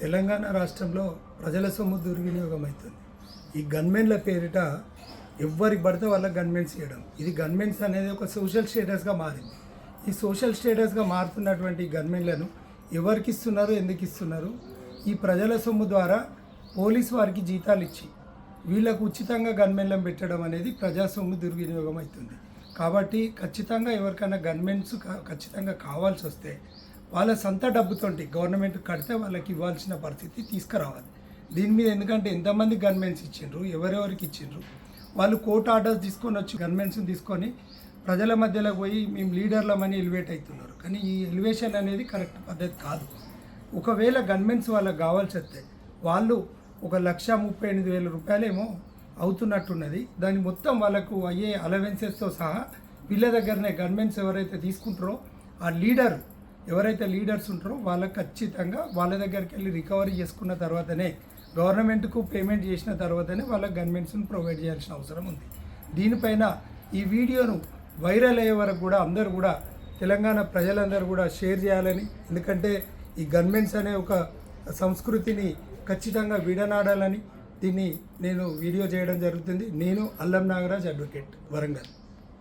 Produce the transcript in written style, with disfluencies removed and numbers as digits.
తెలంగాణ రాష్ట్రంలో ప్రజల సొమ్ము దుర్వినియోగం అవుతుంది. ఈ గన్మెన్ల పేరిట ఎవరికి పడితే వాళ్ళకి గన్మెన్స్ ఇవ్వడం, ఇది గన్మెన్స్ అనేది ఒక సోషల్ స్టేటస్గా మారింది. ఈ సోషల్ స్టేటస్గా మారుతున్నటువంటి గన్మెన్లను ఎవరికి ఇస్తున్నారు, ఎందుకు ఇస్తున్నారు? ఈ ప్రజల సొమ్ము ద్వారా పోలీస్ వారికి జీతాలు ఇచ్చి వీళ్ళకు ఉచితంగా గన్మెన్లను పెట్టడం అనేది ప్రజా సొమ్ము దుర్వినియోగం అవుతుంది. కాబట్టి ఖచ్చితంగా ఎవరికైనా గన్మెన్స్ ఖచ్చితంగా కావాల్సి వస్తే వాళ్ళ సొంత డబ్బుతోటి గవర్నమెంట్ కడితే వాళ్ళకి ఇవ్వాల్సిన పరిస్థితి తీసుకురావాలి. దీని మీద ఎందుకంటే ఎంతమంది గన్మెన్స్ ఇచ్చిండ్రు, ఎవరెవరికి ఇచ్చిండ్రు, వాళ్ళు కోర్టు ఆర్డర్స్ తీసుకొని వచ్చి గన్మెన్స్ని తీసుకొని ప్రజల మధ్యలో పోయి మేము లీడర్లమని ఎలివేట్ అవుతున్నారు. కానీ ఈ ఎలివేషన్ అనేది కరెక్ట్ పద్ధతి కాదు. ఒకవేళ గన్మెన్స్ వాళ్ళకి కావాల్సి వస్తే వాళ్ళు 1,38,000 రూపాయలేమో అవుతున్నట్టున్నది. దాని మొత్తం వాళ్ళకు అయ్యే అలవెన్సెస్తో సహా వీళ్ళ దగ్గరనే గన్మెన్స్ ఎవరైతే తీసుకుంటారో ఆ లీడర్ ఎవరైతే లీడర్స్ ఉంటారో వాళ్ళకి ఖచ్చితంగా వాళ్ళ దగ్గరికి వెళ్ళి రికవరీ చేసుకున్న తర్వాతనే గవర్నమెంట్కు పేమెంట్ చేసిన తర్వాతనే వాళ్ళకి గన్మెన్స్ని ప్రొవైడ్ చేయాల్సిన అవసరం ఉంది. దీనిపైన ఈ వీడియోను వైరల్ అయ్యే వరకు కూడా అందరూ కూడా తెలంగాణ ప్రజలందరూ కూడా షేర్ చేయాలని, ఎందుకంటే ఈ గన్మెన్స్ అనే ఒక సంస్కృతిని ఖచ్చితంగా విడనాడాలని దీన్ని నేను వీడియో చేయడం జరుగుతుంది. నేను అల్లం నాగరాజ్, అడ్వకేట్, వరంగల్.